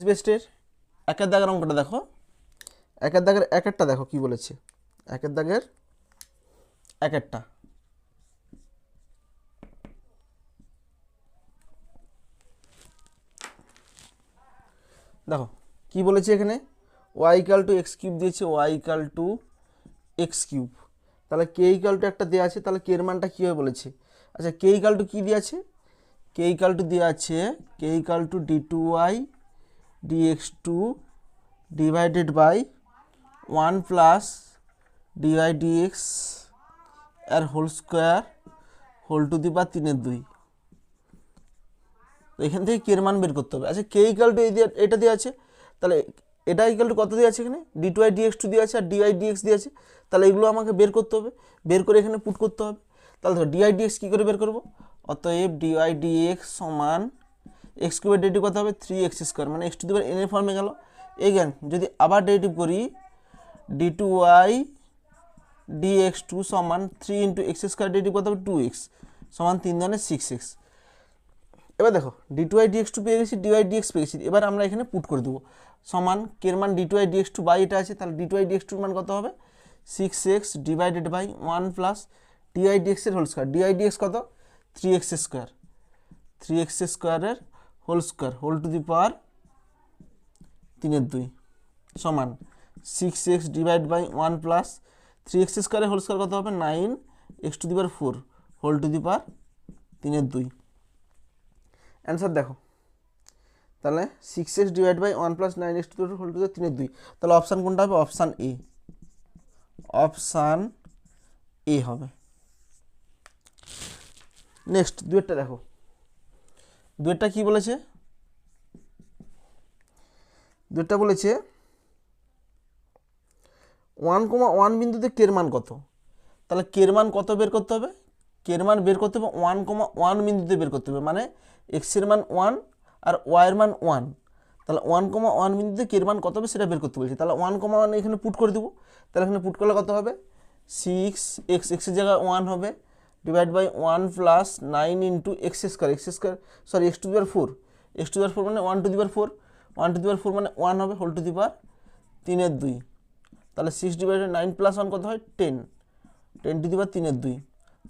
বেস্টের একের দাগের অঙ্কটা দেখো, একের দাগের এক একটা দেখো কি বলেছে, একের দাগের এক একটা দেখো কি বলেছে এখানে, Y equal to X cube দিয়েছে, Y equal to X cube, তাহলে কে ইকাল টু একটা দেওয়া আছে, তাহলে কে এর মানটা কী হবে বলেছে। আচ্ছা কে ইকাল টু কী দেওয়া আছে, কে ইকাল টু দেওয়া আছে কে equal to D two Y dx two divided by 1 plus DY DX এর whole square whole to the power 3/2। তো এখান থেকে কে এর মান বের করতে হবে। আচ্ছা কে ইকাল টু এটা দেওয়া আছে, তাহলে এটা ইকাল টু কত দেওয়া আছে, এখানে D two Y dx two দেওয়া আছে আর ডিওয়াই ডিএক্স দেওয়া আছে, তাহলে এগুলো আমাকে বের করতে হবে, বের করে এখানে পুট করতে হবে। তাহলে ধরো ডিওয়াই ডিএক্স কী করে বের করবো, অতএব ডিওয়াই ডিএক্স সমান এক্স কিউবের ডেরিভেটিভ কত হবে 3x², মানে X to the power N এর ফর্মে গেল। এগেন যদি আবার ডেরিভেটিভ করি D two Y dx two সমান 3 ইন্টু x² ডেরিভেটিভ কত হবে 2x সমান 3 × 6x। এবার দেখো D two Y dx two পেয়ে গেছি, ডিওয়াই ডিএক্স পেয়ে গেছি, এবার আমরা এখানে পুট করে দেবো সমান কের মান D two Y dx two by এটা আছে, তাহলে ডি টু ওয়াই ডিএক্স টুর মান কত হবে 6x divided by 1 plus DY ডিএক্সের হোল স্কোয়ার, ডিওয়াই ডিএক্স কত 3x², 3x² whole square whole to the power 3/2 সমান 6x divide by 1 plus 3x² whole square কত হবে 9x to the power 4 whole to the power 3/2। Answer দেখো তাহলে 6x divide by 1 plus 9x to the power whole to the power 3/2, তাহলে option কোনটা হবে, option A, option A হবে। Next দুয়েরটা দেখো, দুয়েরটা কি বলেছে, দুয়েরটা বলেছে 1,1 বিন্দুতে কের মান কত, তাহলে কের মান কত বের করতে হবে, কের মান বের করতে হবে 1,1 বিন্দুতে বের করতে হবে, মানে এক্সের মান 1 আর ওয়াইয়ের মান 1, তাহলে 1,1 বিন্দুতে কের মান কত হবে সেটা বের করতে বলছি। তাহলে 1,1 এখানে পুট করে দেবো, তাহলে এখানে পুট করলে কত হবে 6x, এক্সের জায়গায় 1 হবে divide by 1 plus 9 into x² sorry x to the power 4, x to the power 4 মানে 1 two the power 4, 1 two the power 4 মানে 1 হবে হোল টু দি পাওয়ার 3/2, তাহলে 6 ডিভাইডেড 9 প্লাস 1 কত হয় 10, 10 টু দি পাওয়ার 3/2,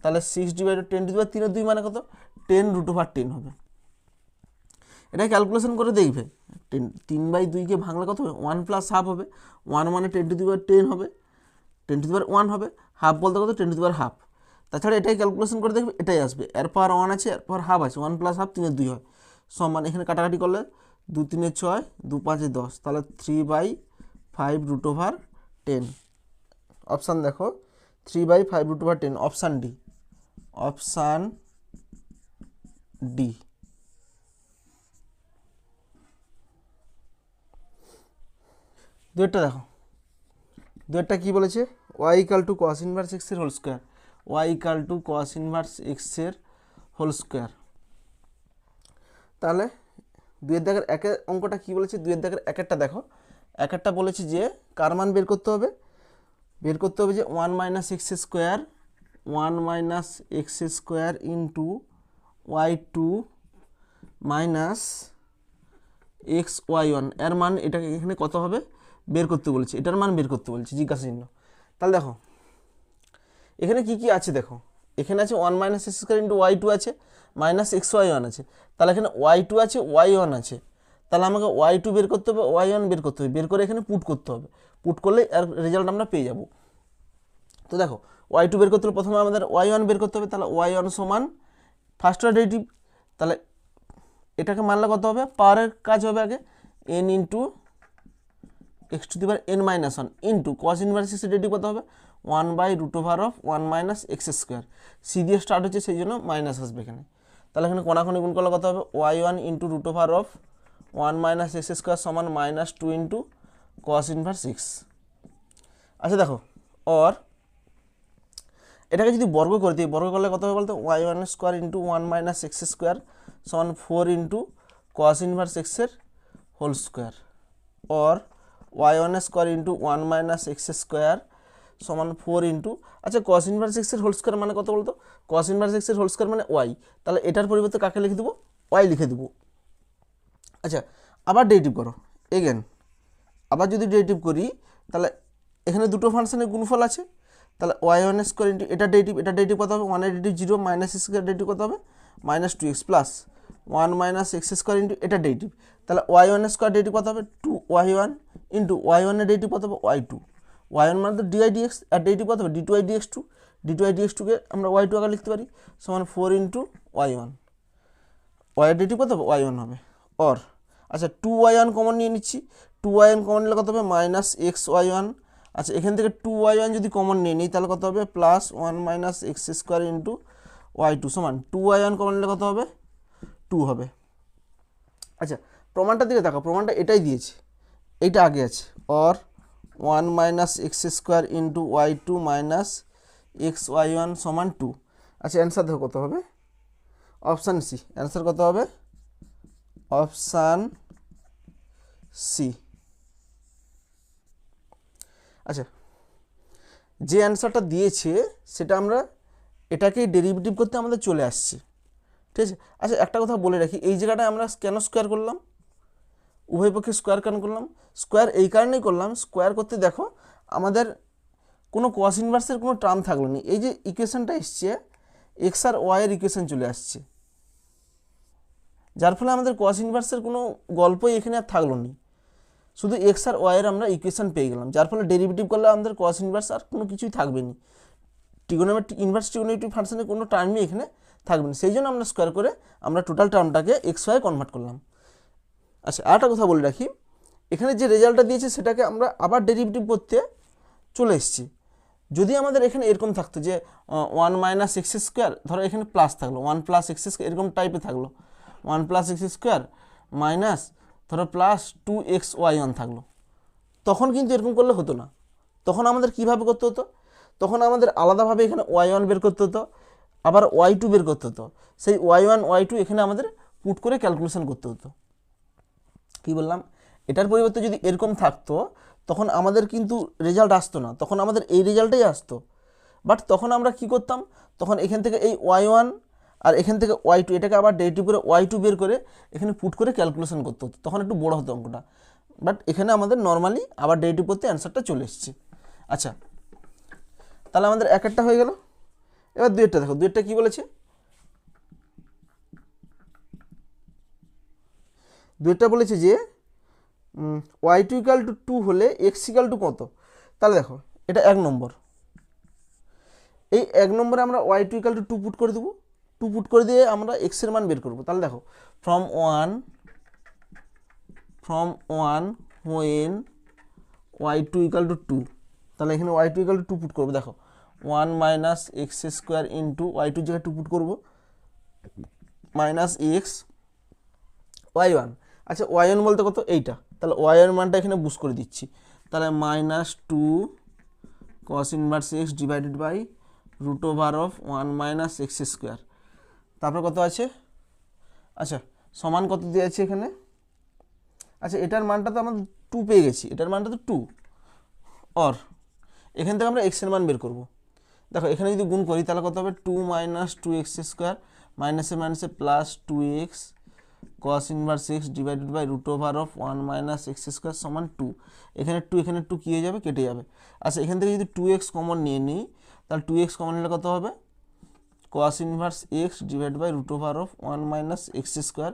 তাহলে 6 ডিভাইডেড 10 টু দি পাওয়ার 3/2 মানে কত 10√10 হবে। এটা ক্যালকুলেশন করে দেখবে 3/2কে ভাঙলে কত হবে 1 প্লাস হাফ হবে, 1 মানে 10 টু দি পাওয়ার 10 হবে, 10 টু দি পাওয়ার 1 হবে, হাফ বলতে কত 10 টু দি পাওয়ার হাফ, তাছাড়া এটাই ক্যালকুলেশন করে দেখবে এটাই আসবে, এর পাওয়ার 1 আছে এর পাওয়ার হাফ আছে, 1 প্লাস হাফ 3/2 হয় সমান এখানে কাটাকাটি করলে 2 3 6 2 5 10, তাহলে 3/5√10। অপশান দেখো 3/5√10, অপশান ডি, অপশান ডি। দুয়েরটা দেখো, দুয়েরটা কী বলেছে, Y equal to cos inverse এক্সের whole square, Y equal to cos inverse এক্সের হোল স্কোয়ার। তাহলে দুয়ের দাগের একের অঙ্কটা কী বলেছে, দুয়ের দাগের এক একটা দেখো, এক একটা বলেছে যে কার মান বের করতে হবে, বের করতে হবে যে 1 - x² 1 - x² into y2 minus xy1 এর মান এটাকে এখানে কত হবে বের করতে বলেছে, এটার মান বের করতে বলেছে জিজ্ঞাসা চিহ্ন। তাহলে দেখো এখানে কি কি আছে, দেখো এখানে আছে 1 - x² ইন্টু y2 আছে মাইনাস xy1 আছে, তাহলে এখানে y2 আছে y1 আছে, তাহলে আমাকে y2 বের করতে হবে y1 বের করতে হবে, বের করে এখানে পুট করতে হবে, পুট করলে এর রেজাল্ট আমরা পেয়ে যাব। তো দেখো y2 বের করতে হলে প্রথমে আমাদের y1 বের করতে হবে, তাহলে y1 সমান ফার্স্ট অর্ডার ডেরিভেটিভ, তাহলে এটাকে মানলে কত হবে পাওয়ারের কাজ হবে আগে n into x to the power n-1 into cos inverse এক্সের ডেরিভেটিভ কত হবে 1/√1 - x², সি দিয়ে স্টার্ট হচ্ছে সেই জন্য মাইনাস আসবে এখানে, তাহলে এখানে কোনাকুনি গুণ করলে কত হবে y1 ইন্টু √1 - x² সমান -2 ইন্টু কস ইনভার্স এক্স। আচ্ছা দেখো অর এটাকে যদি বর্গ করে দিই, বর্গ করলে কত হবে বলতো y1² ইন্টু 1 - x² সমান 4 ইন্টু কস ইনভার্স এক্সের whole square, or y1² into 1 - x² সমান 4 ইন্টু, আচ্ছা কস ইনভার্স এক্সের হোল স্কোয়ার মানে কত বলতো, কস ইনভার্স এক্সের হোল স্কোয়ার মানে ওয়াই, তাহলে এটার পরিবর্তে কাকে লিখে দেবো ওয়াই লিখে দেবো। আচ্ছা আবার ডেরিভেটিভ করো এগেন, আবার যদি ডেরিভেটিভ করি তাহলে এখানে দুটো ফাংশনের গুণফল আছে, তাহলে y1 স্কোয়ার ইন্টু এটা ডেরিভেটিভ কত হবে, 1 এর ডেরিভেটিভ 0 মাইনাস স্কোয়ার ডেরিভেটিভ কত হবে -2x plus 1 minus X square into এটা ডেরিভেটিভ, তাহলে y1 স্কোয়ার ডেরিভেটিভ কত হবে 2y1 ইন্টু y1 এর ডেরিভেটিভ কত হবে y2, y1 মানে তো dy dx আর ডেরিভেটিভ কত হবে d2y dx2, d2y dx2কে আমরা y2 আগে লিখতে পারি সমান 4 ইন্টু y1, y এর ডেরিভেটিভ কত হবে y1 হবে। অর আচ্ছা 2y1 কমন নিয়ে নিচ্ছি, 2y1 কমন নিলে কত হবে মাইনাস এক্স y1, আচ্ছা এখান থেকে 2y1 যদি কমন নিয়ে নিই তাহলে কত হবে plus 1 minus X square into y2 সমান 2y1 কমন নিলে কত হবে 2 হবে। আচ্ছা প্রমাণটার দিকে দেখো, প্রমাণটা এটাই দিয়েছে, এইটা আগে আছে, or 1 minus X square into y2 minus x y1 সমান 2। আচ্ছা অ্যান্সার দেখো কত হবে, অপশান সি, অ্যান্সার কত হবে অপশান সি। আচ্ছা যে অ্যান্সারটা দিয়েছে সেটা আমরা এটাকেই ডেরিভেটিভ করতে আমাদের চলে আসছে, ঠিক আছে। আচ্ছা একটা কথা বলে রাখি, এই জায়গাটায় আমরা কেন স্কোয়ার করলাম, উভয় পক্ষে স্কোয়ার কেন করলাম, স্কোয়ার এই কারণেই করলাম, স্কোয়ার করতে দেখো আমাদের কোনো কস ইনভার্সের কোনো টার্ম থাকলো না, এই যে ইকুয়েশনটা এসছে এক্স আর ওয়াইয়ের ইকুয়েশন চলে আসছে, যার ফলে আমাদের কস ইনভার্সের কোনো গল্পই এখানে আর থাকলো না, শুধু এক্স আর ওয়াইয়ের আমরা ইকুয়েশন পেয়ে গেলাম, যার ফলে ডেরিভেটিভ করলে আমাদের কস ইনভার্স আর কোনো কিছুই থাকবে না, ট্রিগোনোমেট্রিক ইনভার্স ট্রিগোনোমেট্রিক ফাংশনের কোনো টার্মই এখানে থাকবে না, সেই জন্য আমরা স্কোয়ার করে আমরা টোটাল টার্মটাকে এক্স ওয়াই কনভার্ট করলাম। আচ্ছা আরেকটা কথা বলে রাখি, এখানে যে রেজাল্টটা দিয়েছে সেটাকে আমরা আবার ডেরিভেটিভ করতে চলে এসেছি, যদি আমাদের এখানে এরকম থাকতো যে 1 মাইনাস এক্স স্কোয়ার, ধরো এখানে প্লাস থাকলো 1 প্লাস এক্স স্কোয়ার এরকম টাইপে থাকলো 1 প্লাস এক্স স্কোয়ার মাইনাস ধরো প্লাস 2xy1 থাকলো, তখন কিন্তু এরকম করলে হতো না, তখন আমাদের কিভাবে করতে হতো, তখন আমাদের আলাদাভাবে এখানে y1 বের করতে হতো, আবার y2 বের করতে হতো, সেই y1 y2 এখানে আমাদের পুট করে ক্যালকুলেশন করতে হতো। কি বললাম, এটার পরিবর্তে যদি এরকম থাকতো তখন আমাদের কিন্তু রেজাল্ট আসতো না, তখন আমাদের এই রেজাল্টটাই আসতো, বাট তখন আমরা কি করতাম, তখন এখান থেকে এই y1 আর এখান থেকে y2 এটাকে আবার ডেরিভেটিভ করে y2 বের করে এখানে পুট করে ক্যালকুলেশন করতে হতো, তখন একটু বড় হতো অঙ্কটা, বাট এখানে আমাদের নর্মালি আবার ডেরিভেটিভ করতে অ্যান্সারটা চলে এসেছে। আচ্ছা তাহলে আমাদের এক একটা হয়ে গেল, এবার দুইটা দেখো, দুইটা কি বলেছে, দুইটা বলেছে যে y2 ইকাল টু 2 হলে x ইকাল টু কত, তাহলে দেখো এটা এক নম্বর, এই এক নম্বরে আমরা y2 ইকাল টু 2 পুট করে দেবো, 2 পুট করে দিয়ে আমরা x এর মান বের করবো, তাহলে দেখো from one when y2 equal to 2, তাহলে এখানে y2 ইকাল টু 2 পুট করবো, দেখো 1 minus X square into y2 জায়গায় 2 পুট করবো মাইনাস এক্স y1, আচ্ছা y1 বলতে কত এইটা, তাহলে y1 মানটা এখানে বুঝ করে দিচ্ছি, তাহলে -2 cos inverse x divided by root over of 1 minus X square, তারপর কত আছে, আচ্ছা সমান কত দিয়ে আছে এখানে, আচ্ছা এটার মানটা তো আমরা 2 পেয়ে গেছি, এটার মানটা তো 2, অর এখান থেকে আমরা x এর মান বের করব, দেখো এখানে যদি গুণ করি তাহলে কত হবে 2 মাইনাস 2x স্কোয়ার মাইনাসে মাইনাসে plus 2x cos inverse x divided by root over of 1 minus X square সমান 2, এখানে 2 কী হয়ে যাবে, কেটে যাবে। আচ্ছা এখান থেকে যদি 2x কমন নিয়ে নিই তাহলে 2x কমন নিলে কত হবে cos inverse x divide by root over of 1 minus X square,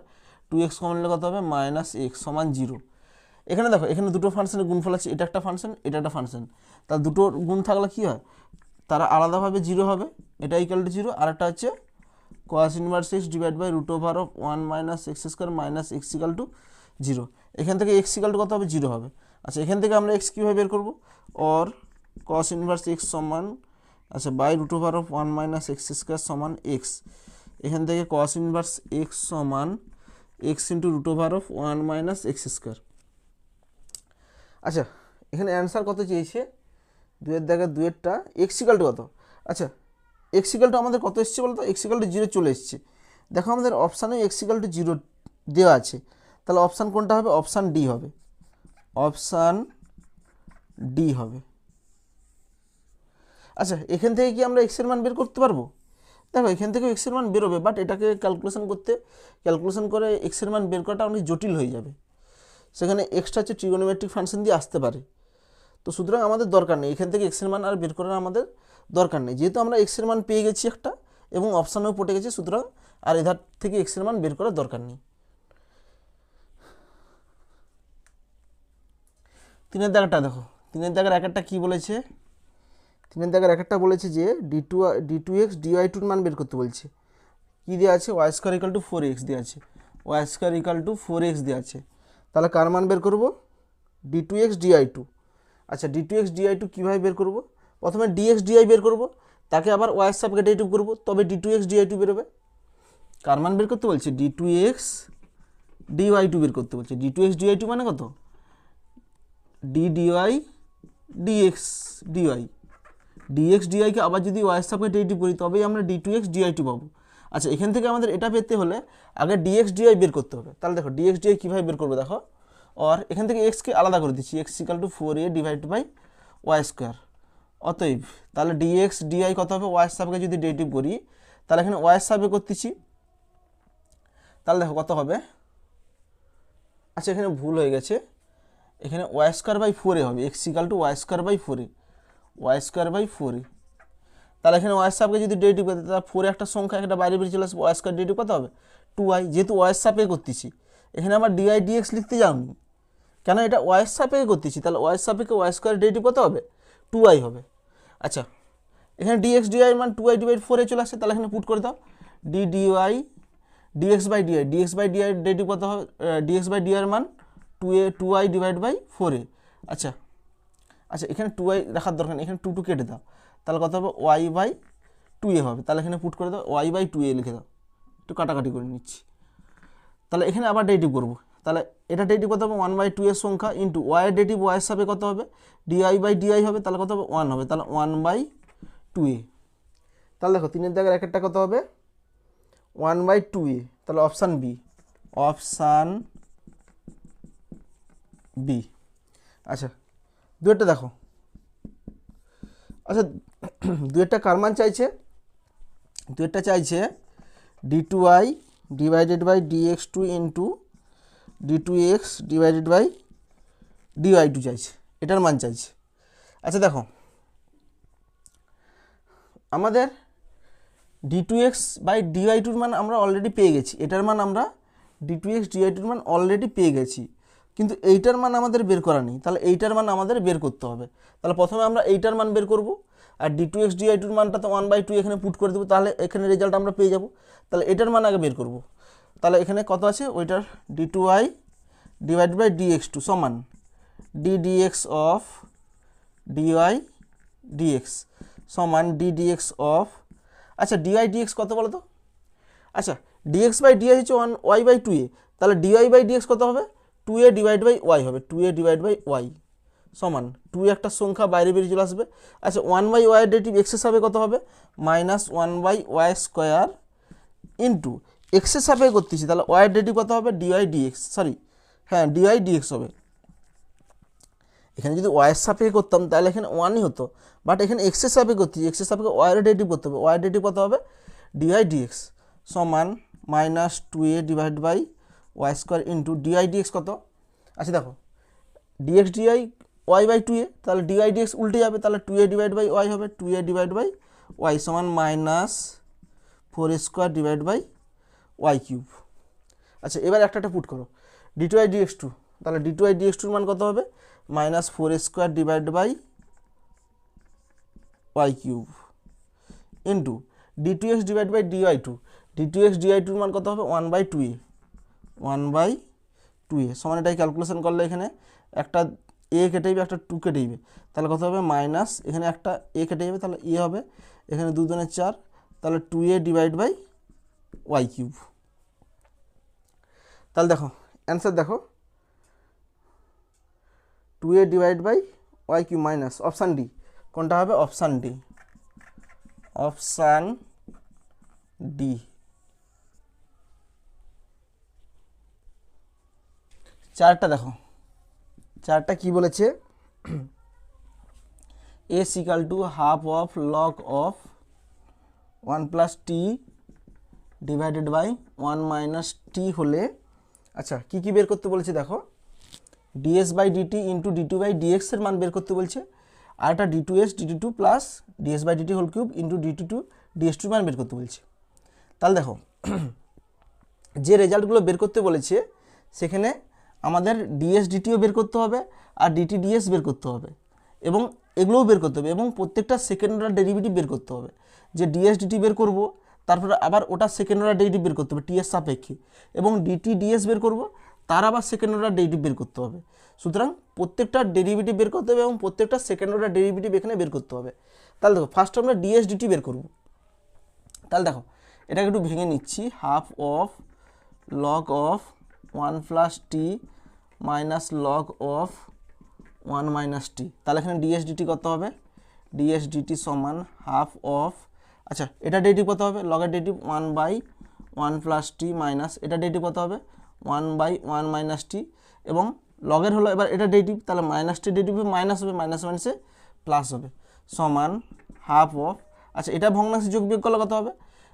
2x common নিলে কত হবে মাইনাস x সমান 0। এখানে দেখো এখানে দুটো ফাংশনের গুণফল আছে, এটা একটা ফাংশন এটা একটা ফাংশন, তাহলে দুটো গুণ থাকলে কী হয়, তারা আলাদাভাবে 0 হবে, এটা ইকাল টু 0, আর একটা হচ্ছে cos inverse x divide by root over of 1 minus X square minus x equal to 0, এখান থেকে x ইকাল টু কত হবে 0 হবে। আচ্ছা এখান থেকে আমরা x কীভাবে বের করবো, অর cos ইনভার্স x সমান আচ্ছা by root over of 1 minus X square সমান x, এখান থেকে cos ইনভার্স x সমান x into root over of 1 minus X square. আচ্ছা এখানে অ্যান্সার কত চেয়েছে, 2-এর জায়গায় 2-এরটা x ইকাল টু কত, আচ্ছা x ইকাল টু আমাদের কত এসছে বলতো, x ইকাল টু 0 চলে এসছে, দেখো আমাদের অপশানে x ইকাল টু 0 দেওয়া আছে, তাহলে অপশান কোনটা হবে, অপশান ডি হবে, অপশান ডি হবে। আচ্ছা এখান থেকে কি আমরা x এর মান বের করতে পারবো, দেখো এখান থেকে x এর মান বেরোবে, বাট এটাকে ক্যালকুলেশন করে x এর মান বের করাটা অনেক জটিল হয়ে যাবে, সেখানে এক্সটা হচ্ছে ট্রিগোনোমেট্রিক ফাংশন দিয়ে আসতে পারে। তো সুতরাং আমাদের দরকার নেই, এখান থেকে এক্সের মান আর বের করার আমাদের দরকার নেই, যেহেতু আমরা এক্সের মান পেয়ে গেছি একটা এবং অপশানেও পড়ে গেছি, সুতরাং আর এধার থেকে এক্সের মান বের করার দরকার নেই। 3-এর দাগটা দেখো, 3-এর দাগের একটা কী বলেছে, 3-এর দাগের একটা বলেছে যে ডি টু এক্স ডিওয়াই টুর মান বের করতে বলছে। কী দেওয়া আছে, Y square equal to 4x দেওয়া আছে, Y square equal to 4x দেওয়া আছে। তাহলে কার মান বের করবো, D two x DI two. আচ্ছা D two x DI two কীভাবে বের করবো, প্রথমে ডিএক্স ডিআই বের করবো, তাকে আবার ওয়াই সাবকে ডেরিভেটিভ করবো, তবে d two x DI two বেরোবে। কার মান বের করতে বলছে, d two x d y two বের করতে বলছে। D two x DI two মানে কত, d dy d x d y, d x ডিআইকে আবার যদি ওয়াই সাবকে ডেরিভেটিভ করি তবেই আমরা d two x DI two পাবো। আচ্ছা এখান থেকে আমাদের এটা পেতে হলে আগে ডিএক্স ডিআই বের করতে হবে। তাহলে দেখো ডিএক্স ডিআই কীভাবে বের করবো দেখো, আর এখান থেকে এক্সকে আলাদা করে দিচ্ছি, X equal to 4a divide by Y square. অতএব তাহলে ডিএক্স ডিআই কত হবে, ওয়াই সাবকে যদি ডেরিভেটিভ করি তাহলে এখানে ওয়াই সাবে করতেছি, তাহলে দেখো কত হবে। আচ্ছা এখানে ভুল হয়ে গেছে, এখানে ওয়াই স্কোয়ার বাই 4a হবে, X equal to Y square by 4a, Y square by 4a। তাহলে এখানে ওয়াই সাবকে যদি ডেরিভেটিভ করতে, তাহলে 4 একটা সংখ্যা একটা বাইরে বেরিয়ে চলে আসবে, ওয়াই স্কোয়ার ডেরিভেটিভ কত হবে 2i, যেহেতু ওয়াই সাপে করতেছি এখানে আমার ডিআই ডিএক্স লিখতে যাওনি, কেন এটা ওয়াই সাপেক্ষে করতেছি, তাহলে ওয়াই সাপেক্ষে ওয়াই স্কোয়ার ডেরিভেটিভ কত হবে 2i হবে। আচ্ছা এখানে ডিএক্স ডিআই মান 2i ডিভাইড 4a চলে আসছে, তাহলে এখানে পুট করে দাও D dy D X by D I, D X by D I derivative কত হবে, ডিএক্স বাই ডিআই মান 2i ডিভাইড বাই 4a। আচ্ছা আচ্ছা এখানে 2i রাখার দরকার নেই, এখানে 2 কেটে দাও, তাহলে কত হবে ওয়াই বাই 2a হবে। তাহলে এখানে পুট করে দাও ওয়াই বাই 2a লিখে দাও, একটু কাটাকাটি করে নিচ্ছি। তাহলে এখানে আবার ডেরিভেটিভ করবো, তাহলে এটা ডেরিভেটিভ কত হবে 1/2 এর সংখ্যা ইন্টু ওয়াই এর ডেরিভেটিভ ওয়াই সাবে কত হবে ডিআই বাই ডিআই হবে, তাহলে কত হবে 1 হবে, তাহলে 1/2a। তাহলে দেখো 3-এর জায়গায় একটা কত হবে 1/2a, তাহলে অপশান বি, অপশান বি। আচ্ছা দুয়েরটা দেখো, আচ্ছা দুয়েরটা কার মান চাইছে, দুয়েরটা চাইছে d two y divided by d x two into d two x divided by d y two চাইছে, এটার মান চাইছে। আচ্ছা দেখো আমাদের d two x by d y টুর মান আমরা অলরেডি পেয়ে গেছি, এটার মান আমরা ডি টু এক্স ডিওয়াই টুর মান অলরেডি পেয়ে গেছি, কিন্তু এইটার মান আমাদের বের করা নেই, তাহলে এইটার মান আমাদের বের করতে হবে। তাহলে প্রথমে আমরা এইটার মান বের করব, আর ডি টু এক্স ডিওয়াই টুর মানটা তো 1/2 এখানে পুট করে দেবো, তাহলে এখানে রেজাল্ট আমরা পেয়ে যাব। তাহলে এটার মান আগে বের করব, তাহলে এখানে কত আছে ওইটার d two y divide by d x two সমান d d x of d y dx সমান ডি ডিএক্স অফ, আচ্ছা ডিওয়াই ডিএক্স কত বলো তো, আচ্ছা ডিএক্স বাই ডিআই হচ্ছে 1y/2a, তাহলে ডিওয়াই বাই ডিএক্স কত হবে 2a ডিভাইড বাই ওয়াই হবে, 2a ডিভাইড বাই ওয়াই সমান 2 একটা সংখ্যা বাইরে বেরিয়ে চলে আসবে। আচ্ছা 1/y ডেরিভেটিভ এক্সের সাপে কত হবে -1/y স্কোয়ার ইন্টু এক্সের সাপে করতেছি, তাহলে ওয়াই ডেরিভেটিভ কত হবে ডিওয়াই ডিএক্স, সরি হ্যাঁ ডিওয়াই ডিএক্স হবে। এখানে যদি ওয়াইয়ের সাপেক্ষে করতাম তাহলে এখানে 1ই হতো, বাট এখানে এক্সের সাপেক্ষে করতেছি, এক্সের সাপেক্ষে ওয়াইয়ের ডেরিভেটিভ করতে হবে, ওয়াই ডেরিভেটিভ কত হবে ডিআই ডিএক্স সমান -2a divide by Y square into D I D X কত, আচ্ছা দেখো dx DI Y by 2a, তাহলে ডিআই ডিএক্স উল্টে যাবে, তাহলে 2a ডিভাইড বাই ওয়াই হবে, 2a ডিভাইড বাই ওয়াই সমান -4a square divide by Y cube. আচ্ছা এবার একটা পুট করো d two y d x two, তাহলে ডি টু আই ডিএক্স টুর মান কত হবে -4a square divide by Y cube into d two x divide by d y two, D two x d y টুর মান কত হবে 1/2a, 1/2a সমান এটাই ক্যালকুলেশন করলে এখানে একটা এ কেটে যাবে একটা 2 কেটে যাবে, তাহলে কত হবে মাইনাস এখানে একটা এ কেটে যাবে, তাহলে এ হবে এখানে 2 দুগুণে 4, তাহলে 2a divide by Y cube. তাহলে দেখো অ্যান্সার দেখো 2a divide by Y cube minus option D, কোনটা হবে অপশান ডি, অপশান ডি। চারটা দেখো, চারটা কি বলেছে s equal to half of log of 1 plus t divided by 1 minus t হলে, আচ্ছা কি কি বের করতে বলেছে দেখো DS by DT into d two by d x এর মান বের করতে বলছে, আর একটা d2s dt2 plus d s by d t whole cube into dt2 ds2 মান বের করতে বলছে। তাহলে দেখো যে রেজাল্টগুলো বের করতে বলেছে সেখানে আমাদের ডিএস ডিটিও বের করতে হবে আর ডিটি ডিএস বের করতে হবে এবং এগুলোও বের করতে হবে এবং প্রত্যেকটা সেকেন্ড অর্ডার ডেরিভেটিভ বের করতে হবে। যে ডিএস ডিটি বের করব তারপরে আবার ওটা সেকেন্ড অর্ডার ডেরিভেটিভ বের করতে হবে টি এর সাপেক্ষে, এবং ডিটি ডিএস বের করব তার আবার সেকেন্ড অর্ডার ডেরিভেটিভ বের করতে হবে। সুতরাং প্রত্যেকটা ডেরিভেটিভ বের করতে হবে এবং প্রত্যেকটা সেকেন্ড অর্ডার ডেরিভেটিভ এখানে বের করতে হবে। তাহলে দেখো ফার্স্ট আমরা ডিএস ডিটি বের করব। তাহলে দেখো এটাকে একটু ভেঙে নিচ্ছি, half of log of 1 plus t minus log of 1 minus t. তাহলে এখানে ডিএস ডিটি কত হবে, ডিএস ডিটি সমান হাফ অফ, আচ্ছা এটা ডেরিভেটিভ কত হবে, লগের derivative 1 by 1 plus t minus এটা ডেরিভেটিভ কত হবে 1 বাই 1 মাইনাস টি, এবং লগের হলো এবার এটা ডেরিভেটিভ, তাহলে মাইনাস টি ডেরিভেটিভ মাইনাস হবে, মাইনাস মাইনাসে প্লাস হবে, সমান হাফ অফ, আচ্ছা এটা ভগ্নাংশে যোগ বিয়োগ করলে কত হবে,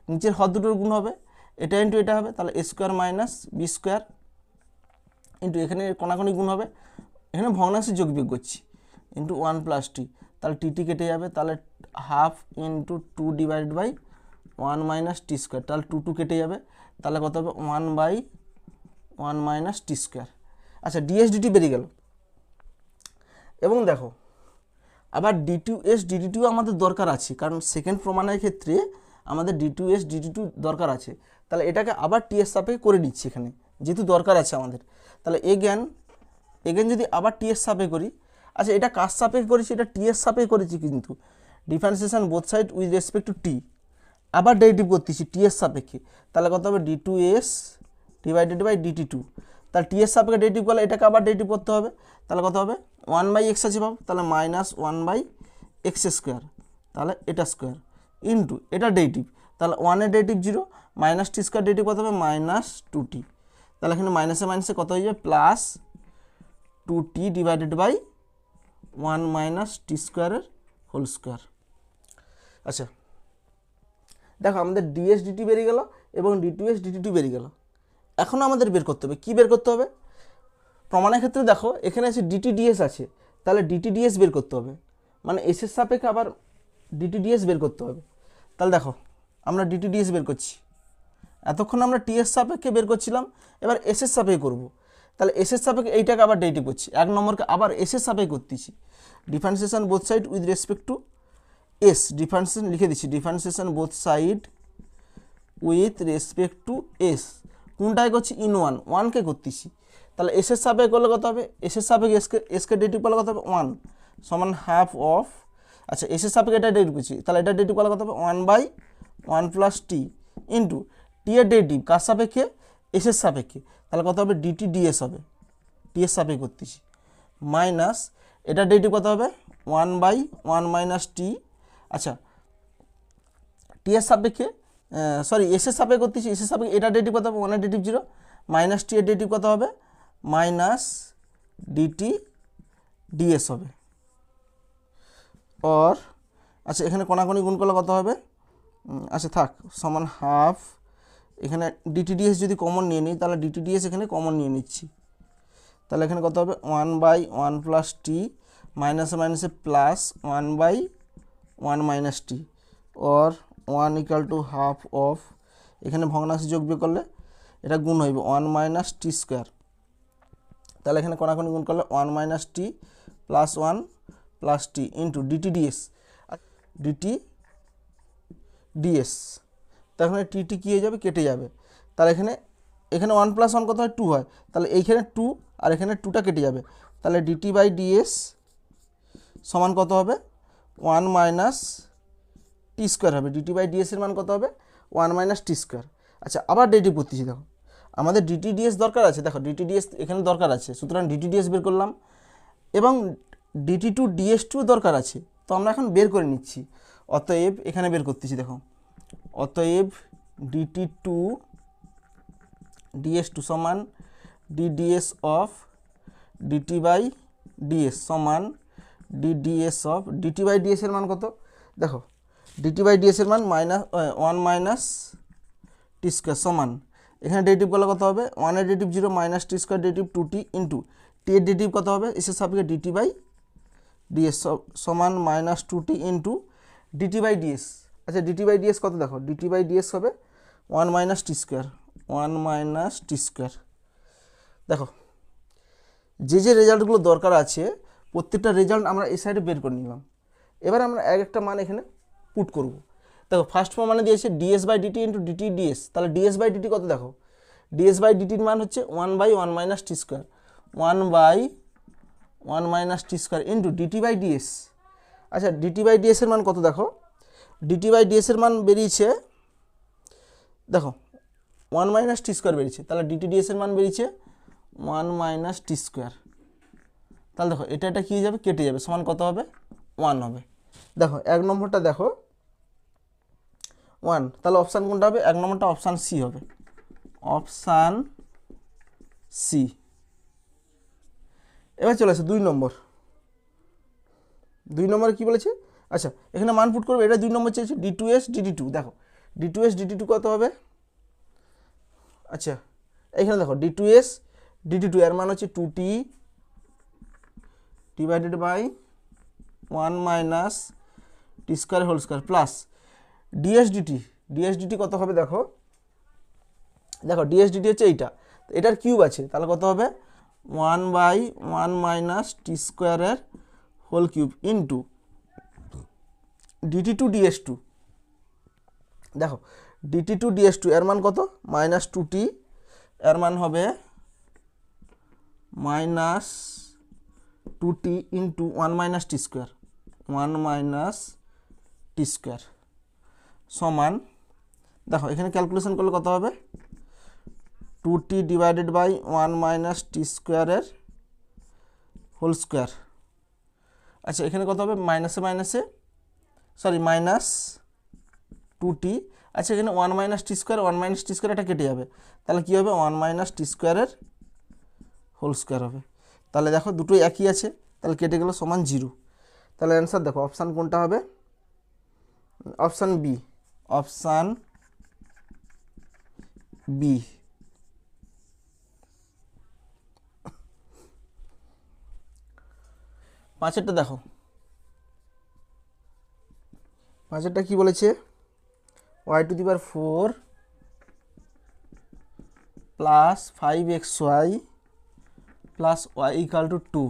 নিচের হর দুটোর গুণ হবে, এটা ইন্টু এটা হবে, তাহলে a square minus b square into এখানে কোনাকুনি গুণ হবে, এখানে ভগ্নাংশে যোগ বিয়োগ করছি ইন্টু 1 প্লাস টি, তাহলে টি কেটে যাবে, তাহলে half into 2 divide by 1 minus T square, তাহলে 2 কেটে যাবে, তাহলে কত হবে 1 বাই 1 মাইনাস টি স্কোয়ার। আচ্ছা ডিএস ডিটি বেরিয়ে গেল, এবং দেখো আবার d2s dt2 আমাদের দরকার আছে, কারণ সেকেন্ড প্রমাণের ক্ষেত্রে আমাদের d2s dt2 দরকার আছে। তাহলে এটাকে আবার টি এর সাপেক্ষে করে নিচ্ছি এখানে, যেহেতু দরকার আছে আমাদের। তাহলে এগেন যদি আবার টি এর সাপেক্ষে করি, আচ্ছা এটা কার সাপেক্ষে করেছি, এটা টি এর সাপেক্ষে করেছি, কিন্তু differentiation both side with respect to t, আবার ডেরিভেটিভ করতেছি টি এর সাপেক্ষে, তাহলে কত হবে d2s ডিভাইডেড বাই dt2, তাহলে টি এর সাপেক্ষে ডেরিভেটিভ করলে এটাকে আবার ডেরিভেটিভ করতে হবে, তাহলে কত হবে 1 বাই এক্স আছে পাবো, তাহলে মাইনাস 1 বাই এক্স স্কোয়ার, তাহলে এটা স্কোয়ার ইন্টু এটা ডেরিভেটিভ, তাহলে 1 এর ডেরিভেটিভ 0, মাইনাস টি স্কোয়ার ডেরিভেটিভ কত হবে মাইনাস 2t, তাহলে এখানে মাইনাসে মাইনাসে কত হয়ে যাবে plus 2t divided by 1 minus t স্কোয়ারের হোল স্কোয়ার। আচ্ছা দেখো আমাদের ডিএস ডিটি বেরিয়ে গেল এবং d2s dt2 বেরিয়ে গেল। এখন আমাদের বের করতে হবে, কি বের করতে হবে, প্রমাণের ক্ষেত্রে দেখো এখানে আছে ডিটি ডিএস আছে, তাহলে ডিটি ডিএস বের করতে হবে, মানে এস এর সাপেক্ষে আবার ডিটি ডিএস বের করতে হবে। তাহলে দেখো আমরা ডিটি ডিএস বের করছি, এতক্ষণ আমরা টি এর সাপেক্ষে বের করছিলাম, এবার এস এর সাপেক্ষে করবো, তাহলে এস এর সাপেক্ষে এইটাকে আবার ডেরিভেটিভ করছি, এক নম্বরকে আবার এস এর সাপেক্ষে করতেছি, differentiation both side with respect two S, differentiation লিখে দিচ্ছি, differentiation both side with respect two S, কোনটায় করছি ইন ওয়ানকে করতেছি, তাহলে এস এর সাপেক্ষে করলে কত হবে, এস এর সাপেক্ষে এসকে ডেরিভেটিভ করলে কত হবে 1 সমান হাফ অফ, আচ্ছা এস এর সাপেক্ষে এটা ডেরিভেটিভ করছি, তাহলে এটা ডেরিভেটিভ করলে কত হবে 1 by 1 plus t into t এর ডেরিভেটিভ কার সাপেক্ষে এস এর সাপেক্ষে, তাহলে কত হবে ডিটি ডিএস হবে, টি এর সাপেক্ষে করতেছি, মাইনাস এটা ডেরিভেটিভ কত হবে 1 বাই 1 মাইনাস টি, আচ্ছা টি এর সাপেক্ষে সরি এস এর সাপেক্ষে করতেছি, এস এর সাপেক্ষে এটা ডেরিভেটিভ কত হবে 1 এর ডেরিভেটিভ 0 মাইনাস টি এর ডেরিভেটিভ কত হবে মাইনাস ডিটি ডিএস হবে, অর আচ্ছা এখানে কোনাকুনি গুণ করলে কত হবে, আচ্ছা থাক সমান হাফ, এখানে ডিটি ডিএস যদি কমন নিয়ে নিই তাহলে ডিটি ডিএস এখানে কমন নিয়ে নিচ্ছি, তাহলে এখানে কত হবে 1 বাই 1 প্লাস টি মাইনাসে মাইনাসে plus 1 by 1 minus T, or 1 equal to half of, এখানে ভগ্নাংশে যোগ বিয়োগ করলে এটা গুণ হইবে 1 মাইনাস টি স্কোয়ার, তাহলে এখানে কোনাকুনি গুণ করলে 1 minus t plus 1 plus t into DT d s, d t DS, তাহলে এখানে টি কী হয়ে যাবে কেটে যাবে, তাহলে এখানে 1 প্লাস 1 কত হয় 2 হয়, তাহলে এইখানে 2 আর এখানে 2টা কেটে যাবে, তাহলে ডিটি বাই ডিএস সমান কত হবে 1 মাইনাস টি স্কোয়ার হবে, ডিটি বাই ডিএস এর মান কত হবে 1 মাইনাস টি স্কোয়ার। আচ্ছা আবার ডেরিভেটিভ করতেছি, দেখো আমাদের ডিটি ডিএস দরকার আছে, দেখো ডিটি ডিএস এখানে দরকার আছে, সুতরাং ডিটি ডিএস বের করলাম, এবং ডিটি টু ডিএস টু দরকার আছে, তো আমরা এখন বের করে নিচ্ছি, অতএব এখানে বের করতেছি, দেখো অতএব ডিটি টু ডিএস টু সমান d d s of d t by DS সমান d d s of d t by DS এর মান কত, দেখো ডিটি বাই ডিএস এর মান ওয়ান মাইনাস টি স্কোয়ার সমান, এখানে ডেরিভেটিভ করলে কত হবে 1 এর ডেরিভেটিভ 0 মাইনাস টি square derivative 2t into t এর ডেরিভেটিভ কত হবে, এসের সাপেক্ষে ডিটি বাই ডিএস সমান minus 2t into dt by ds. আচ্ছা ডিটি বাই ডিএস কত দেখো, ডিটি বাই ডিএস হবে 1 মাইনাস টি স্কোয়ার, 1 মাইনাস টি স্কোয়ার। দেখো যে যে রেজাল্টগুলো দরকার আছে প্রত্যেকটা রেজাল্ট আমরা এই সাইডে বের করে নিলাম। এবার আমরা এক একটা মান এখানে পুট করব। দেখো ফার্স্ট মানে দিয়েছে ds by DT into DT DS, তাহলে ডিএস বাই ডিটি কত দেখো, ডিএস বাই ডিটির মান হচ্ছে 1 by 1 minus T square, 1 by 1 minus T square into dt by ds. আচ্ছা ডিটি বাই ডিএস এর মান কত দেখো, ডিটি বাই ডিএস এর মান বেরিয়েছে দেখো 1 মাইনাস টি স্কোয়ার বেরিয়েছে, তাহলে ডিটি ডিএস এর মান বেরিয়েছে 1 মাইনাস টি স্কোয়ার। তাহলে দেখো এটা এটা কী যাবে, কেটে যাবে, সমান কত হবে 1 হবে। দেখো এক নম্বরটা দেখো 1, তাহলে অপশান কোনটা হবে, এক নম্বরটা অপশান সি হবে, অপশান সি। এবার চলে আসে 2 নম্বর। 2 নম্বরে কী বলেছে, আচ্ছা এখানে মান পুট করবে, এটা 2 নম্বর চেয়েছে d2s dt2। দেখো d2s dt2 কত হবে, আচ্ছা এখানে দেখো d2s dt2 এর মান হচ্ছে 2t divided by 1 minus T square whole square plus ds dt কত হবে দেখো, দেখো ds dt হচ্ছে এইটা, এটার কিউব আছে, তাহলে কত হবে 1 বাই 1 মাইনাস টি স্কোয়ারের whole cube into dt2 ds2। দেখো dt2 ds2 এর মান কত, মাইনাস 2t, এর মান হবে মাইনাস 2t ইন্টু 1 মাইনাস টি স্কোয়ার, 1 মাইনাস টি স্কোয়ার সমান, দেখো এখানে ক্যালকুলেশন করলে কত হবে 2t divided by 1 minus t স্কোয়ারের হোল স্কোয়ার। আচ্ছা এখানে কত হবে, মাইনাসে মাইনাসে সরি মাইনাস 2t, আচ্ছা এখানে 1 মাইনাস টি স্কোয়ার, 1 মাইনাস টি স্কোয়ার এটা কেটে যাবে, তাহলে কী হবে 1 মাইনাস টি স্কোয়ারের হোল স্কোয়ার হবে। তাহলে দেখো দুটোই একই আছে, তাহলে কেটে গেল সমান 0। তাহলে অ্যান্সার দেখো অপশান কোনটা হবে, অপশান বি, অপশান বি। পাঁচেরটা দেখো, পাঁচেরটা কি বলেছে, y⁴ plus 5xy plus y = 2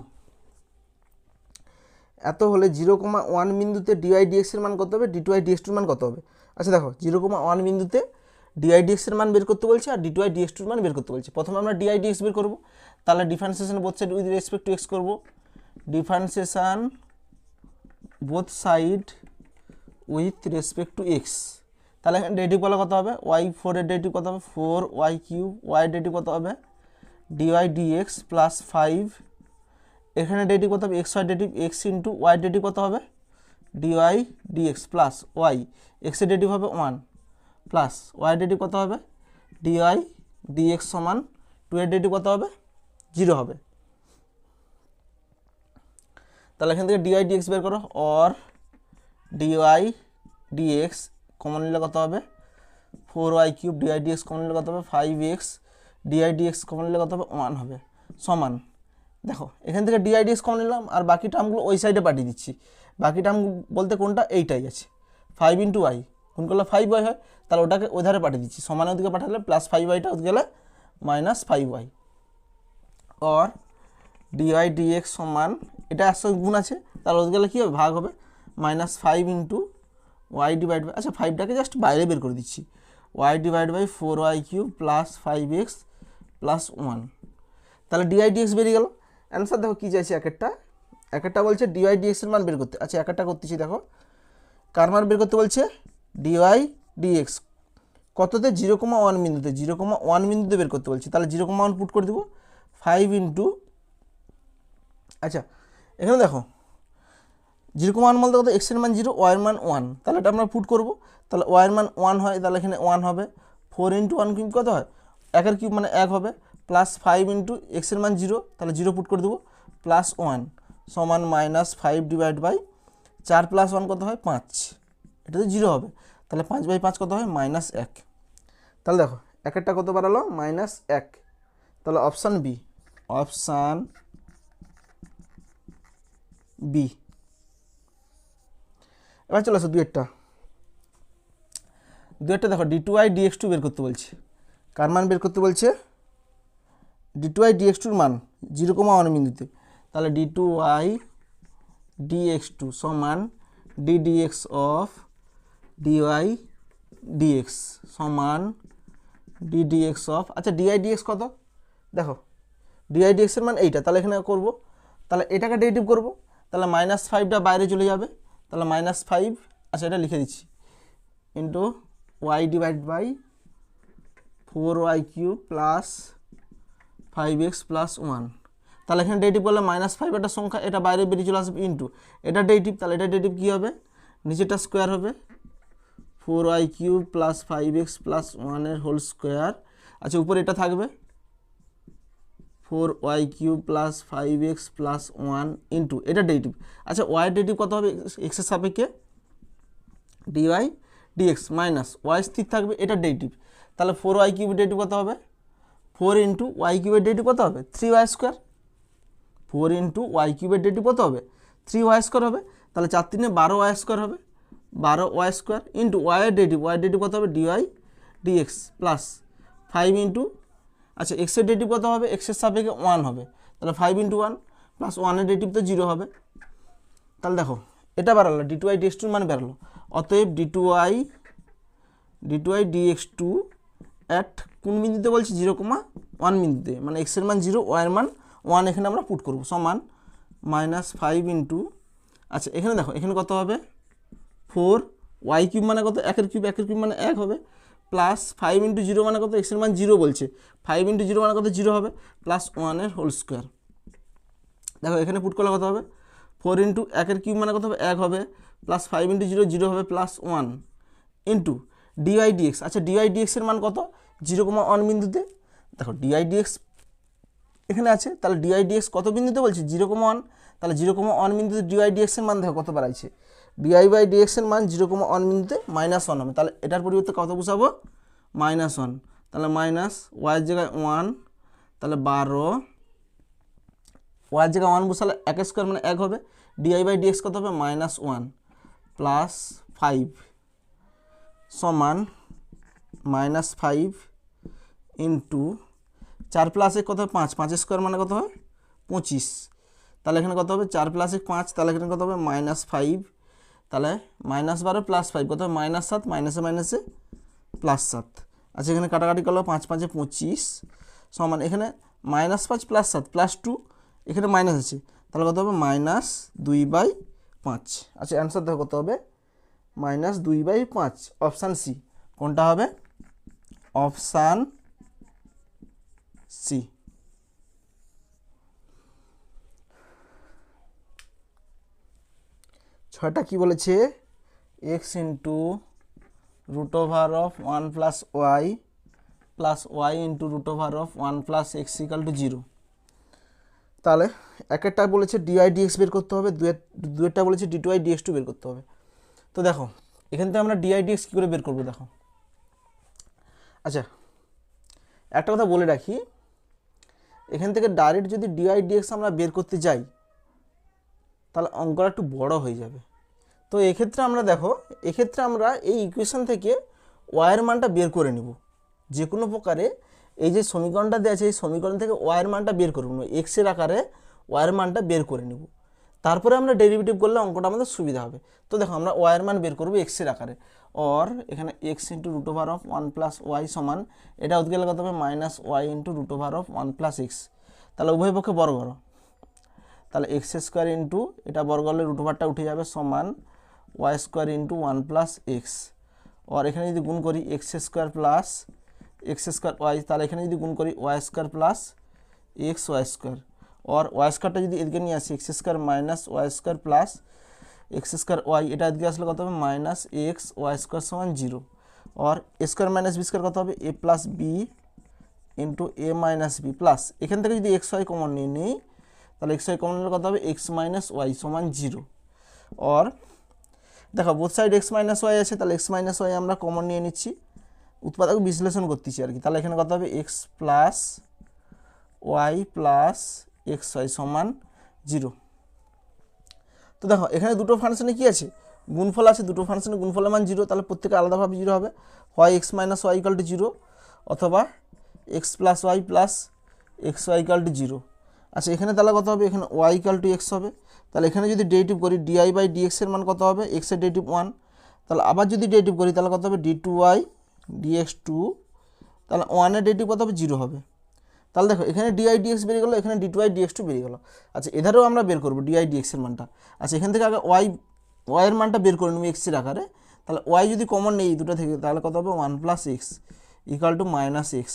এত হলে 0,1 বিন্দুতে dy dx এর মান কত হবে, dy dx2 এর মান কত হবে। আচ্ছা দেখো 0,1 বিন্দুতে dy dx এর মান বের করতে বলছে আর dy dx2 এর মান বের করতে বলছে। প্রথমে আমরা dy dx বের করব, তাহলে differentiation both side with respect two x করব, differentiation both side with respect two x। তাহলে এখানে ডেরিভেটিভ বলা কত হবে, y4 এর ডেরিভেটিভ কত হবে 4y3, y এর ডেরিভেটিভ কত হবে dy dx প্লাস 5, এখানে ডেরিভেটিভ কত হবে xy derivative x into y derivative কত হবে dy dx plus y, x এর ডেরিভেটিভ হবে 1 প্লাস y এর ডেরিভেটিভ কত হবে dy dx সমান 2 এর ডেরিভেটিভ কত হবে 0 হবে। তাহলে এখান থেকে dy dx বের করো, অর dy dx কমন নিলে কত হবে 4y3, dy dx কমন নিলে কত হবে 5x, dy dx কমন নিলে কত হবে 1 হবে সমান। দেখো এখান থেকে dy dx কমন নিলাম আর বাকি টার্মগুলো ওই সাইডে পাঠিয়ে দিচ্ছি। বাকি টার্ম বলতে কোনটা, এইটাই আছে 5 × y, গুণ করলে 5y হয়, তাহলে ওটাকে ওই ধারে পাঠিয়ে দিচ্ছি, সমানের ওদিকে পাঠালে প্লাস 5yটা ওদিকে গেলে minus 5y, or dy dx সমান, এটা 100 গুণ আছে, তাহলে ওদিকে গেলে কী হবে ভাগ হবে, মাইনাস 5 × y ডিভাইড বাই, আচ্ছা 5টাকে জাস্ট বাইরে বের করে দিচ্ছি, y divide by 4y3 plus 5x plus 1। তাহলে dy dx বেরিয়ে গেল। অ্যান্সার দেখো কী চাইছে, এক একটা বলছে dy dx এর মান বের করতে। আচ্ছা এক একটা করতেছি, দেখো কার মান বের করতে বলছে dy dx কততে 0,1 বিন্দুতে, 0,1 বিন্দুতে বের করতে বলছে, তাহলে 0,1 পুট করে দেবো 5 × আচ্ছা এখানে দেখো 0,1 বলতে কত, x এর মান 0, y এর মান 1, তাহলে এটা আমরা পুট করব, তাহলে y এর মান 1 হয়, তাহলে এখানে 1 হবে, 4 × 1 কিউব কত হয়, 1 এর কিউব মানে 1 হবে, প্লাস 5 × x এর মান 0, তাহলে 0 পুট করে দেবো, প্লাস 1 সমান মাইনাস 5 ডিভাইড বাই 4 প্লাস 1 কত হয় 5, এটা তো 0 হবে, তাহলে 5/5 কত হয় -1। তাহলে দেখো এক একটা কত বাড়ালো -1, তাহলে অপশান বি, অপশান বি। এবার চলে আসো দুয়েরটা দেখো d2i dx2 বের করতে বলছে। কার মান বের করতে বলছে? d2i dx2 মান 0,1 বিন্দুতে। তাহলে d2i dx2 সমান d dx of dy dx সমান d dx অফ, আচ্ছা di dx কত? দেখো di dx এর মান এইটা, তাহলে এখানে করব, তাহলে এটাকে ডেরিভেটিভ করব, তাহলে -5টা বাইরে চলে যাবে, তাহলে -5, আচ্ছা এটা লিখে দিচ্ছি, into y divide by 4y cube plus 5x plus 1। তাহলে এখানে ডেরিভেটিভ করলে -5 একটা সংখ্যা, এটা বাইরে বেরিয়ে চলে আসবে, ইন্টু এটা ডেরিভেটিভ, তাহলে এটা ডেরিভেটিভ কী হবে? নিচেটা স্কোয়ার হবে 4y cube plus 5x plus 1 whole square. আচ্ছা উপরে এটা থাকবে 4y cube plus 5x plus 1 into এটা ডেরিভেটিভ। আচ্ছা ওয়াই ডেরিভেটিভ কত হবে? এক্সের সাপেক্ষে dy dx মাইনাস ওয়াই স্থির থাকবে, এটা ডেরিভেটিভ। তাহলে 4y কিউবের ডেরিভেটিভ কত হবে? 4 ইন্টু ওয়াই কিউবের ডেরিভেটিভ কত হবে? 3y square. 4 ইন্টু ওয়াই কিউবের ডেরিভেটিভ কত হবে? 3y স্কোয়ার হবে। তাহলে 4 3 12y স্কোয়ার হবে, 12y স্কোয়ার ইন্টু ওয়াইয়ের ডেরিভেটিভ কত হবে? dy dx প্লাস 5 ইন্টু, আচ্ছা এক্সের ডেরিভেটিভ কত হবে? এক্সের সাপেক্ষে 1 হবে, তাহলে 5 ইন্টু 1 প্লাস 1-এর ডেরিভেটিভ তো 0 হবে। তাহলে দেখো এটা বেরালো, d2i dx2 মান বেরালো। অতএব d2i dx2 অ্যাট কোন বিন্দুতে বলছি? 0,1 বিন্দুতে, মানে এক্সের মান 0, ওয়াইয়ের মান 1, এখানে আমরা পুট করব, সমান -5 ইন্টু, আচ্ছা এখানে দেখো এখানে কত হবে? 4 ওয়াই কিউব মানে কত? 1-এর কিউব মানে 1 হবে, প্লাস 5 ইন্টু 0 মানে কত? এক্সের মান 0 বলছে, 5 ইন্টু 0 মানে কত? 0 হবে, প্লাস 1-এর হোল স্কোয়ার। দেখো এখানে পুট করলে কত হবে? 4 ইন্টু 1-এর কিউব মানে কত হবে? 1 হবে, প্লাস 5 ইন্টু 0 0 হবে, প্লাস 1 ইন্টু dy dx। আচ্ছা dy dx এর মান কত? 0,1 বিন্দুতে। দেখো dy dx এখানে আছে, তাহলে dy dx কত বিন্দুতে বলছি? 0,1। তাহলে 0,1 বিন্দুতে dy dx এর মান দেখো কত বাড়াইছে, dy বাই dx এর মান 0,1 বিন্দুতে -1 হবে। তাহলে এটার পরিবর্তে কত বসাবো? -1। তাহলে মাইনাস ওয়াইয়ের জায়গায় 1, তাহলে 12, ওয়াইয়ের জায়গায় 1 বসালে 1 স্কোয়ার মানে 1 হবে, dy বাই dx কত হবে? -1 প্লাস 5 সমান -5 ইন্টু 4 প্লাস 1 কত হবে? 5, 5 স্কোয়ার মানে কত হয়? 25। তাহলে এখানে কত হবে? 4 প্লাস 1 5, তাহলে এখানে কত হবে? -5, তাহলে -12 প্লাস 5 কত হবে? -7, মাইনাসে মাইনাসে +7। আচ্ছা এখানে কাটাকাটি করলো, 5 5 25 সমান এখানে -5 প্লাস 7 প্লাস 2, এখানে মাইনাস আছে, তাহলে কত হবে? -2/5। আচ্ছা অ্যান্সার দেখো কত হবে? -2/5। Option C. কোনটা হবে? Option C. ছয়টা কি বলেছে? x into √1 plus y plus y into √1 plus x equal to 0। তাহলে একটা বলেছে ডিআই ডিএক্স বের করতে হবে, দুয়েরটা বলেছে d2i dx2 বের করতে হবে। তো দেখো এখান থেকে আমরা ডিআই ডিএক্স কী করে বের করবো দেখো। আচ্ছা একটা কথা বলে রাখি, এখান থেকে ডাইরেক্ট যদি ডিআই ডিএক্স আমরা বের করতে যাই তাহলে অঙ্কটা একটু বড় হয়ে যাবে। তো এক্ষেত্রে আমরা দেখো, এক্ষেত্রে আমরা এই ইকুয়েশন থেকে ওয়াইয়ের মানটা বের করে নিব। যে কোনো প্রকারে এই যে সমীকরণটা দেওয়া আছে, এই সমীকরণ থেকে ওয়াইয়ের মানটা বের করে নেব, এক্সের আকারে ওয়াইয়ের মানটা বের করে নেব, তারপরে আমরা ডেরিভেটিভ করলে অঙ্কটা আমাদের সুবিধা হবে। তো দেখো আমরা ওয়াইয়ের মান বের করবো এক্সের আকারে, অর এখানে এক্স ইন্টু √1 প্লাস ওয়াই সমান, এটা হতে গেলে কত হবে? -y into √1 plus x. তাহলে উভয় পক্ষে বর্গ করো, তাহলে এক্স স্কোয়ার ইন্টু এটা বর্গ করলে √টা উঠে যাবে, সমান y square into 1 plus x. আর এখানে যদি গুণ করি x square plus x square y, তাহলে এখানে যদি গুণ করি y square plus x y square, আর ওয়াই স্কোয়ারটা যদি এদিকে নিয়ে আসি x square minus y square plus x square y, এটা এদিকে আসলে কত হবে? -x ওয়াই স্কোয়ার সমান 0। আর a square minus b square কত হবে? a plus b into a minus b plus, এখান থেকে যদি এক্স ওয়াই কমন নিয়ে নিই তাহলে এক্স ওয়াই কমন নিলে কত হবে? x মাইনাস ওয়াই সমান 0। আর দেখো both side x minus y আছে, তাহলে x মাইনাস ওয়াই আমরা কমন নিয়ে নিচ্ছি, উৎপাদক বিশ্লেষণ করতেছি আর কি। তাহলে এখানে কত হবে? x plus y plus x y সমান 0। তো দেখো এখানে দুটো ফাংশনে কি আছে, গুণফল আছে, দুটো ফাংশনে গুণফলের মান 0, তাহলে প্রত্যেকে আলাদাভাবে 0 হবে, হয় x minus y equal to 0 অথবা x plus y plus x y equal to 0। আচ্ছা এখানে তাহলে কত হবে, এখানে ওয়াই ইকাল টু এক্স হবে, তাহলে এখানে যদি ডেরিভেটিভ করি ডিআই বাই ডিএক্স এর মান কত হবে, এক্স এর ডেরিভেটিভ 1, তাহলে আবার যদি ডেরিভেটিভ করি তাহলে কত হবে d2y dx 2, তাহলে 1 এর ডেরিভেটিভ কত হবে 0 হবে। তাহলে দেখো এখানে ডিআই ডিএক্স বেরিয়ে গেলো, এখানে d2y dx 2 বেরিয়ে গেলো। আচ্ছা এধারেও আমরা বের করবো ডিআই ডিএক্স এর মানটা। আচ্ছা এখান থেকে আগে ওয়াই এর মানটা বের করে নেব এক্স এর আকারে, তাহলে ওয়াই যদি কমন নেই দুটো থেকে তাহলে কত হবে 1 plus x equal to minus x,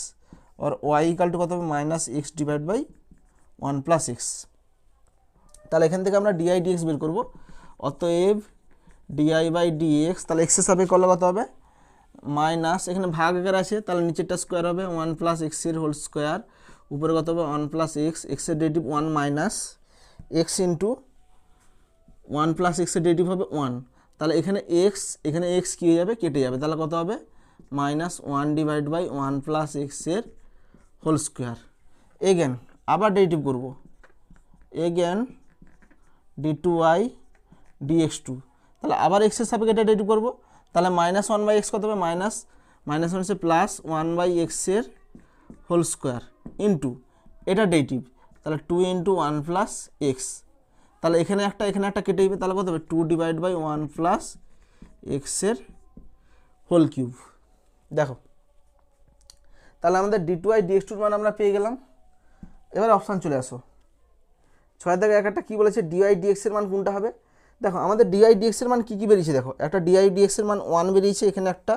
আর ওয়াই ইকাল টু কত হবে minus x divide by 1 plus x. তাহলে এখান থেকে আমরা ডিআই ডিএক্স বের করবো, অতএব ডিআই বাই ডিএক্স, তাহলে এক্সের সাপেক্ষে করলে কত হবে মাইনাস, এখানে ভাগ আকার আছে তাহলে নিচেরটা স্কোয়ার হবে 1 প্লাস এক্সের হোল স্কোয়ার, উপরে কত হবে 1 প্লাস এক্স, এক্সের derivative 1 minus x into 1 plus এক্সের ডেরিভেটিভ হবে 1, তাহলে এখানে এক্স কী হয়ে যাবে কেটে যাবে, তাহলে কত হবে মাইনাস 1 ডিভাইড বাই 1 প্লাস এক্সের হোল স্কোয়ার। এগেন আবার ডেরিভেটিভ করব, এগেন d2y dx 2, তাহলে আবার এক্সের সাপেক্ষে এটা ডেরিভেটিভ করবো, তাহলে মাইনাস 1 বাই এক্স কত হবে মাইনাস 1 হচ্ছে প্লাস 1 বাই এক্সের হোল স্কোয়ার ইন্টু এটা ডেরিভেটিভ, তাহলে 2 ইন্টু 1 প্লাস এক্স, তাহলে এখানে একটা কেটে দিবে, তাহলে কত হবে 2 ডিভাইড বাই 1 প্লাস এক্সের হোল কিউব। দেখো তাহলে আমাদের d2y dx 2 মান আমরা পেয়ে গেলাম। এবার অপশান চলে আসো, 6 দাগে একটা কী বলেছে ডিআই ডিএক্স এর মান কোনটা হবে। দেখো আমাদের ডিআই ডিএক্স এর মান কী কী বেরিয়েছে, দেখো একটা ডিআই ডিএক্স এর মান 1 বেরিয়েছে এখানে একটা,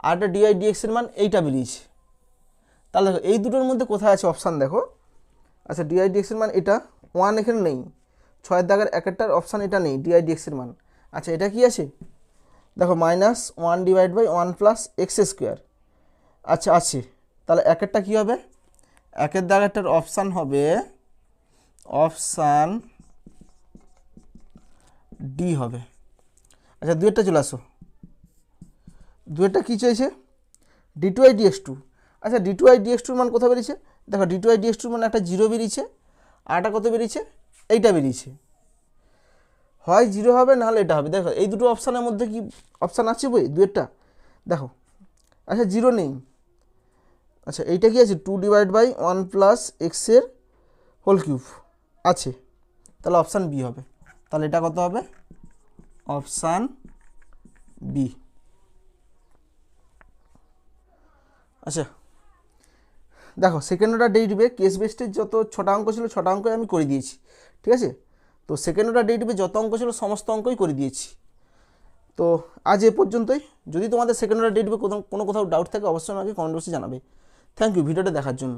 আর একটা ডিআই ডিএক্স এর মান এইটা বেরিয়েছে। তাহলে দেখো এই দুটোর মধ্যে কোথায় আছে অপশান দেখো। আচ্ছা ডিআই ডিএক্স এর মান এটা 1 এখানে নেই, 6 দাগের একটার অপশান এটা নেই ডিআই ডিএক্স এর মান। আচ্ছা এটা কি আছে, দেখো minus 1 divide by 1 plus x square, আচ্ছা আছে, তাহলে একটা কী হবে, একের দাগেরটার অপশান হবে অপশান ডি হবে। আচ্ছা দুয়েরটা চলে আসো, দুয়েরটা কী চাইছে d2y dx 2, আচ্ছা d2y dx 2 মান কোথায় বেরিয়েছে, দেখো d2y dx 2 মানে একটা 0 বেরিয়েছে, আর একটা কত বেরিয়েছে এইটা বেরিয়েছে, হয় 0 হবে নাহলে এটা হবে। দেখো এই দুটো অপশানের মধ্যে কি অপশান আছে বই দুয়েরটা দেখো, আচ্ছা 0 নেই, আচ্ছা এইটা কি আছে 2 ডিভাইড বাই 1 প্লাস এক্সের হোল কিউব আছে, তাহলে অপশান বি হবে। তাহলে এটা কত হবে অপশান বি। আচ্ছা দেখো সেকেন্ড অর্ডার ডেরিভেটিভে কেস বেসডের যত 6টা অঙ্ক ছিল 6টা অঙ্কই আমি করে দিয়েছি, ঠিক আছে। তো সেকেন্ড অর্ডার ডেরিভেটিভে যত অঙ্ক ছিল সমস্ত অঙ্কই করে দিয়েছি। তো আজ এ পর্যন্তই, যদি তোমাদের সেকেন্ড অর্ডার ডেরিভেটিভে কোনো কোথাও ডাউট থাকে অবশ্যই আমাকে কমেন্ট বক্সে জানাবে। থ্যাংক ইউ ভিডিওটা দেখার জন্য।